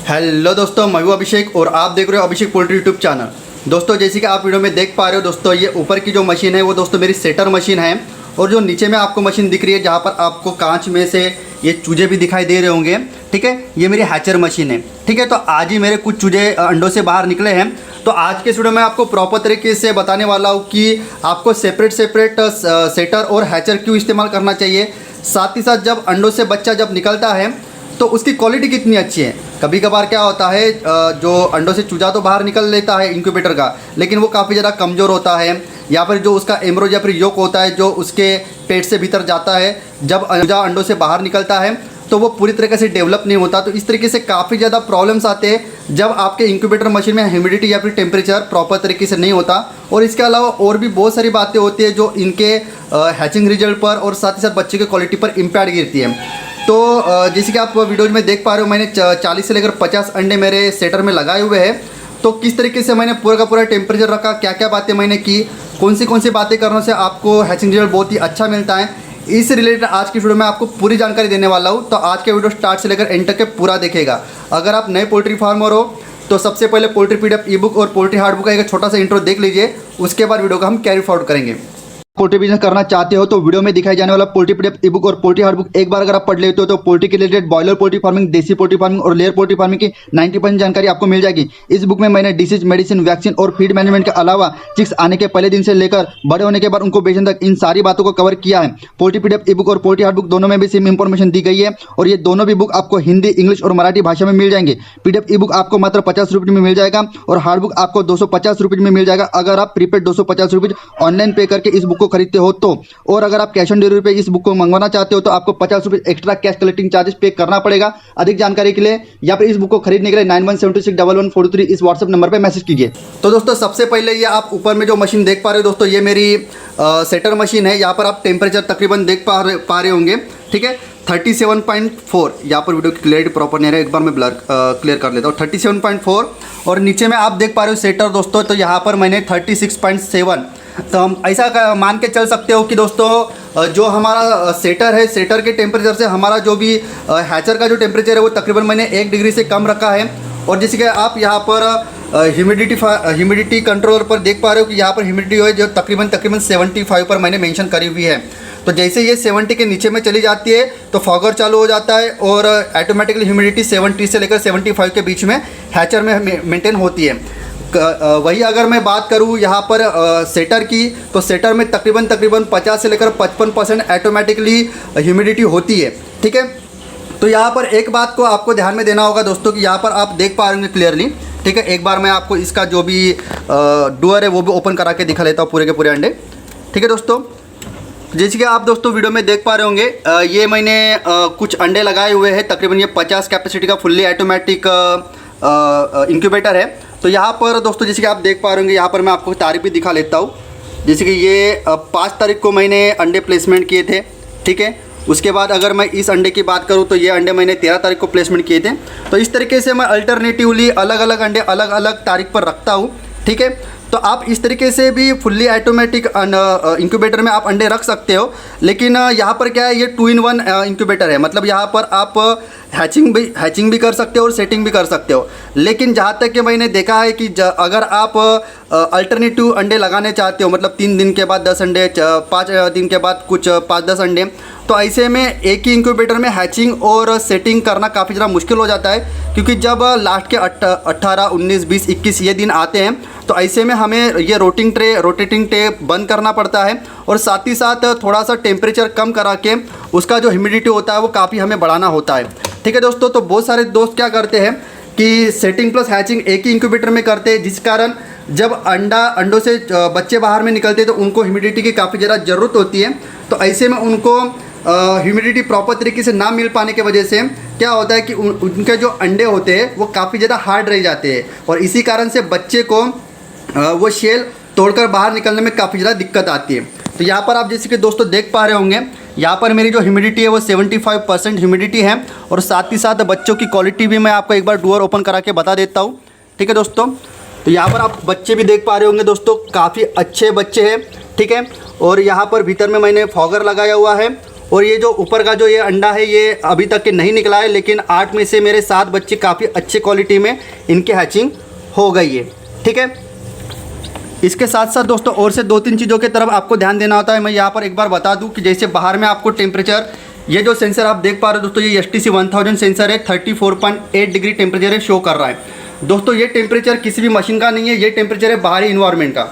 Hello दोस्तों, मैं हूं अभिषेक और आप देख रहे हो अभिषेक पोल्ट्री यूट्यूब चैनल। दोस्तों जैसे कि आप वीडियो में देख पा रहे हो दोस्तों, ये ऊपर की जो मशीन है वो दोस्तों मेरी सेटर मशीन है। और जो नीचे में आपको मशीन दिख रही है जहाँ पर आपको कांच में से ये चूजे भी दिखाई दे रहे होंगे, ठीक है, ये मेरी हैचर मशीन है। ठीक है, तो आज ही मेरे कुछ चूजे अंडों से बाहर निकले हैं। तो आज के इस वीडियो में आपको प्रॉपर तरीके से बताने वाला हूँ कि आपको सेपरेट सेटर और हैचर क्यों इस्तेमाल करना चाहिए। साथ ही साथ जब अंडों से बच्चा जब निकलता है तो उसकी क्वालिटी कितनी अच्छी है। कभी कभार क्या होता है, जो अंडों से चूजा तो बाहर निकल लेता है इंक्यूबेटर का, लेकिन वो काफ़ी ज़्यादा कमज़ोर होता है, या फिर जो उसका एम्ब्रो या फिर योक होता है जो उसके पेट से भीतर जाता है, जब चूजा अंडों से बाहर निकलता है तो वो पूरी तरीके से डेवलप नहीं होता। तो इस तरीके से काफ़ी ज़्यादा प्रॉब्लम्स आते हैं जब आपके इंक्यूबेटर मशीन में ह्यूमिडिटी या फिर टेम्परेचर प्रॉपर तरीके से नहीं होता। और इसके अलावा और भी बहुत सारी बातें होती है जो इनके हैचिंग रिजल्ट पर और साथ ही साथ बच्चे की क्वालिटी पर इम्पैक्ट गिरती है। तो जैसे कि आप वीडियोज में देख पा रहे हो, मैंने 40 से लेकर 50 अंडे मेरे सेटर में लगाए हुए हैं। तो किस तरीके से मैंने पूरा का पूरा टेम्परेचर रखा, क्या क्या बातें मैंने की, कौन सी बातें करने से आपको हैचिंग रिजल्ट बहुत ही अच्छा मिलता है, इस रिलेटेड आज की वीडियो में आपको पूरी जानकारी देने वाला हूँ। तो आज के वीडियो स्टार्ट से लेकर एंड तक के पूरा देखेगा। अगर आप नए पोल्ट्री फार्मर हो तो सबसे पहले पोल्ट्री पीडीएफ ई बुक और पोल्ट्री हार्ड बुक का एक छोटा सा इंट्रो देख लीजिए, उसके बाद वीडियो को हम कैरी फॉरवर्ड करेंगे। पोल्ट्री बिजनेस करना चाहते हो तो वीडियो में दिखाई जाने वाला पोल्ट्री पीडीएफ ई बुक और पोल्ट्री हार्ड बुक एक बार अगर आप पढ़ लेते हो तो पोल्ट्री के रिलेटेड बॉयलर पोल्ट्री फार्मिंग, देसी पोल्ट्री फार्मिंग और लेयर पोल्ट्री फार्मिंग की 90% जानकारी आपको मिल जाएगी। इस बुक में मैंने डिसीज, मेडिसिन, वैक्सीन और फीड मैनेजमेंट के अलावा चिक्स आने के पहले दिन से लेकर बड़े होने के बाद उनको बेचने तक इन सारी बातों को कवर किया है। पोल्ट्री पीडीएफ ई बुक और पोल्ट्री हार्ड बुक दोनों में भी सेम इंफॉर्मेशन दी गई है और ये दोनों भी बुक आपको हिंदी, इंग्लिश और मराठी भाषा में मिल जाएंगे। पीडीएफ ई बुक आपको मात्र 50 रुपये में मिल जाएगा और हार्ड बुक आपको 250 रुपये में मिल जाएगा अगर आप प्रीपेड 250 रुपये ऑनलाइन पे करके इस बुक को खरीदते हो तो। और अगर आप कैश ऑन डिलीवरी पे इस बुक को मंगवाना चाहते हो तो आपको 50 रुपये एक्स्ट्रा कैश कलेक्टिंग चार्जेस पे करना पड़ेगा। अधिक जानकारी के लिए या फिर इस बुक को खरीदने के लिए 91761143 इस व्हाट्सएप नंबर पे मैसेज कीजिए। तो दोस्तों सबसे पहले ये आप ऊपर में जो मशीन देख पा रहे हो दोस्तों, ये मेरी सेटर मशीन है। यहाँ पर आप टेम्परेचर तकरीबन देख पा रहे होंगे, ठीक है, 37.4। यहाँ पर वीडियो की क्लियरिटी प्रॉपर नहीं है, एक बार मैं ब्लर क्लियर कर लेता हूँ। 37.4 और नीचे में आप देख पा रहे हो सेटर दोस्तों, तो यहाँ पर मैंने 36.7। तो हम ऐसा मान के चल सकते हो कि दोस्तों जो हमारा सेटर है, सेटर के टेम्परेचर से हमारा जो भी हैचर का जो टेम्परेचर है वो तकरीबन मैंने 1 डिग्री से कम रखा है। और जैसे कि आप यहाँ पर ह्यूमिडिटी कंट्रोलर पर देख पा रहे हो कि यहाँ पर ह्यूमिडिटी है जो तकरीबन 75 पर मैंने मेंशन करी हुई है। तो जैसे ये 70 के नीचे में चली जाती है तो फॉगर चालू हो जाता है और ऑटोमेटिकली ह्यूमिडिटी 70 से लेकर 75 के बीच में हैचर में मेंटेन होती है। वही अगर मैं बात करूँ यहाँ पर सेटर की, तो सेटर में तकरीबन 50 से लेकर 55% ऑटोमेटिकली ह्यूमिडिटी होती है, ठीक है। तो यहाँ पर एक बात को आपको ध्यान में देना होगा दोस्तों कि यहाँ पर आप देख पा रहे होंगे क्लियरली, ठीक है। एक बार मैं आपको इसका जो भी डोर है वो भी ओपन करा के दिखा लेता हूँ, पूरे के पूरे अंडे, ठीक है दोस्तों। जैसे कि आप दोस्तों वीडियो में देख पा रहे होंगे, ये मैंने कुछ अंडे लगाए हुए हैं। तकरीबन ये 50 कैपेसिटी का फुल्ली ऑटोमेटिक इंक्यूबेटर है। तो यहाँ पर दोस्तों जैसे कि आप देख पा रहे होंगे, यहाँ पर मैं आपको तारीख भी दिखा लेता हूँ। जैसे कि ये 5 तारीख को मैंने अंडे प्लेसमेंट किए थे, ठीक है। उसके बाद अगर मैं इस अंडे की बात करूँ तो ये अंडे मैंने 13 तारीख को प्लेसमेंट किए थे। तो इस तरीके से मैं अल्टरनेटिवली अलग अलग अंडे अलग अलग तारीख पर रखता हूँ, ठीक है। तो आप इस तरीके से भी फुल्ली ऑटोमेटिक इंक्यूबेटर में आप अंडे रख सकते हो। लेकिन यहाँ पर क्या है, ये 2 in 1 इंक्यूबेटर है। मतलब यहाँ पर आप हैचिंग भी कर सकते हो और सेटिंग भी कर सकते हो। लेकिन जहाँ तक कि मैंने देखा है कि अगर आप अल्टरनेटिव अंडे लगाने चाहते हो, मतलब 3 दिन के बाद 10 अंडे, 5 दिन के बाद कुछ 5-10 अंडे, तो ऐसे में एक ही इंक्यूबेटर में हैचिंग और सेटिंग करना काफ़ी ज़्यादा मुश्किल हो जाता है। क्योंकि जब लास्ट के 18, 19, 20, 21 ये दिन आते हैं तो ऐसे में हमें ये रोटेटिंग ट्रे बंद करना पड़ता है और साथ ही साथ थोड़ा सा टेम्परेचर कम करा के उसका जो ह्यूमिडिटी होता है वो काफ़ी हमें बढ़ाना होता है, ठीक है दोस्तों। तो बहुत सारे दोस्त क्या करते हैं कि सेटिंग प्लस हैचिंग एक ही इंक्यूबेटर में करते हैं, जिस कारण जब अंडों से बच्चे बाहर में निकलते हैं तो उनको ह्यूमिडिटी की काफ़ी ज़्यादा ज़रूरत होती है। तो ऐसे में उनको ह्यूमिडिटी प्रॉपर तरीके से ना मिल पाने की वजह से क्या होता है कि उनके जो अंडे होते हैं वो काफ़ी ज़्यादा हार्ड रह जाते हैं और इसी कारण से बच्चे को वो शेल तोड़कर बाहर निकलने में काफ़ी ज़्यादा दिक्कत आती है। तो यहाँ पर आप जैसे कि दोस्तों देख पा रहे होंगे, यहाँ पर मेरी जो ह्यूमिडिटी है वो 75% ह्यूमिडिटी है और साथ ही साथ बच्चों की क्वालिटी भी मैं आपको एक बार डोर ओपन करा के बता देता हूँ, ठीक है दोस्तों। तो यहाँ पर आप बच्चे भी देख पा रहे होंगे दोस्तों, काफ़ी अच्छे बच्चे हैं, ठीक है। और यहाँ पर भीतर में मैंने फॉगर लगाया हुआ है और ये जो ऊपर का जो ये अंडा है ये अभी तक के नहीं निकला है, लेकिन 8 में से मेरे 7 बच्चे काफ़ी अच्छे क्वालिटी में इनकी हैचिंग हो गई है। ठीक है, इसके साथ साथ दोस्तों और से 2-3 चीज़ों की तरफ आपको ध्यान देना होता है। मैं यहाँ पर एक बार बता दूँ कि जैसे बाहर में आपको टेम्परेचर, ये जो सेंसर आप देख पा रहे हो दोस्तों, ये STC 1000 सेंसर है, 34.8 डिग्री टेम्परेचर शो कर रहा है। दोस्तों ये टेम्परेचर किसी भी मशीन का नहीं है, ये टेम्परेचर है बाहरी इन्वायरमेंट का।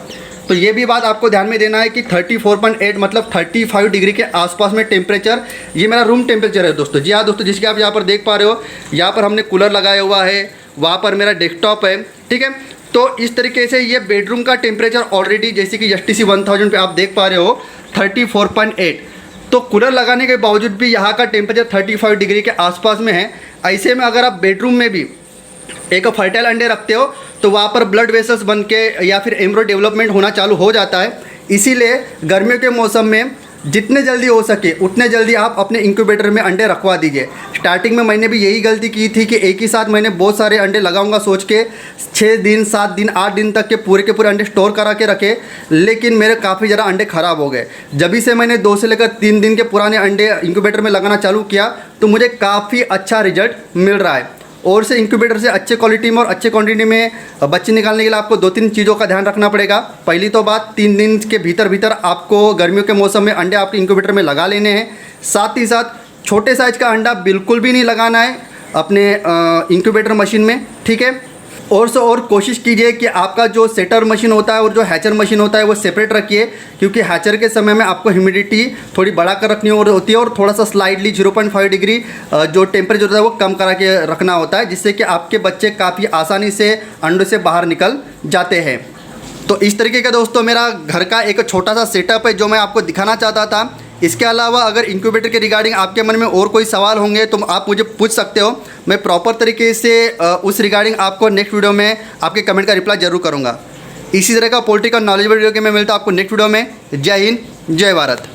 तो ये भी बात आपको ध्यान में देना है कि 34.8 मतलब 35 डिग्री के आसपास में टेम्परेचर, ये मेरा रूम टेम्परेचर है दोस्तों। जी हाँ दोस्तों, जिसके आप यहाँ पर देख पा रहे हो, यहाँ पर हमने कूलर लगाया हुआ है, वहाँ पर मेरा डेस्कटॉप है। ठीक है, तो इस तरीके से ये बेडरूम का टेम्परेचर ऑलरेडी जैसे कि STC 1000 पे आप देख पा रहे हो 34.8, तो कूलर लगाने के बावजूद भी यहाँ का टेम्परेचर 35 डिग्री के आसपास में है। ऐसे में अगर आप बेडरूम में भी एक फर्टाइल अंडे रखते हो तो वहाँ पर ब्लड वेसल्स बन के या फिर एम्ब्रियो डेवलपमेंट होना चालू हो जाता है। इसीलिए गर्मियों के मौसम में जितने जल्दी हो सके उतने जल्दी आप अपने इंक्यूबेटर में अंडे रखवा दीजिए। स्टार्टिंग में मैंने भी यही गलती की थी कि एक ही साथ मैंने बहुत सारे अंडे लगाऊंगा सोच के 6 दिन 7 दिन 8 दिन तक के पूरे अंडे स्टोर करा के रखे, लेकिन मेरे काफ़ी ज़्यादा अंडे ख़राब हो गए। जब से मैंने 2 से लेकर 3 दिन के पुराने अंडे इंक्यूबेटर में लगाना चालू किया तो मुझे काफ़ी अच्छा रिजल्ट मिल रहा है। और से इंक्यूबेटर से अच्छे क्वालिटी में और अच्छे क्वांटिटी में बच्चे निकालने के लिए आपको 2-3 चीज़ों का ध्यान रखना पड़ेगा। पहली तो बात, 3 दिन के भीतर आपको गर्मियों के मौसम में अंडे आपके इंक्यूबेटर में लगा लेने हैं। साथ ही साथ छोटे साइज़ का अंडा बिल्कुल भी नहीं लगाना है अपने इंक्यूबेटर मशीन में। ठीक है, और से और कोशिश कीजिए कि आपका जो सेटर मशीन होता है और जो हैचर मशीन होता है वो सेपरेट रखिए, क्योंकि हैचर के समय में आपको ह्यूमिडिटी थोड़ी बढ़ा कर रखनी होती है और थोड़ा सा स्लाइडली 0.5 डिग्री जो टेम्परेचर होता है वो कम करा के रखना होता है, जिससे कि आपके बच्चे काफ़ी आसानी से अंडों से बाहर निकल जाते हैं। तो इस तरीके का दोस्तों मेरा घर का एक छोटा सा सेटअप है जो मैं आपको दिखाना चाहता था। इसके अलावा अगर इंक्यूबेटर के रिगार्डिंग आपके मन में और कोई सवाल होंगे तो आप मुझे पूछ सकते हो। मैं प्रॉपर तरीके से उस रिगार्डिंग आपको नेक्स्ट वीडियो में आपके कमेंट का रिप्लाई जरूर करूँगा। इसी तरह का पोल्ट्री का नॉलेजेबल वीडियो के मैं मिलता हूँ आपको नेक्स्ट वीडियो में। जय हिंद, जय भारत।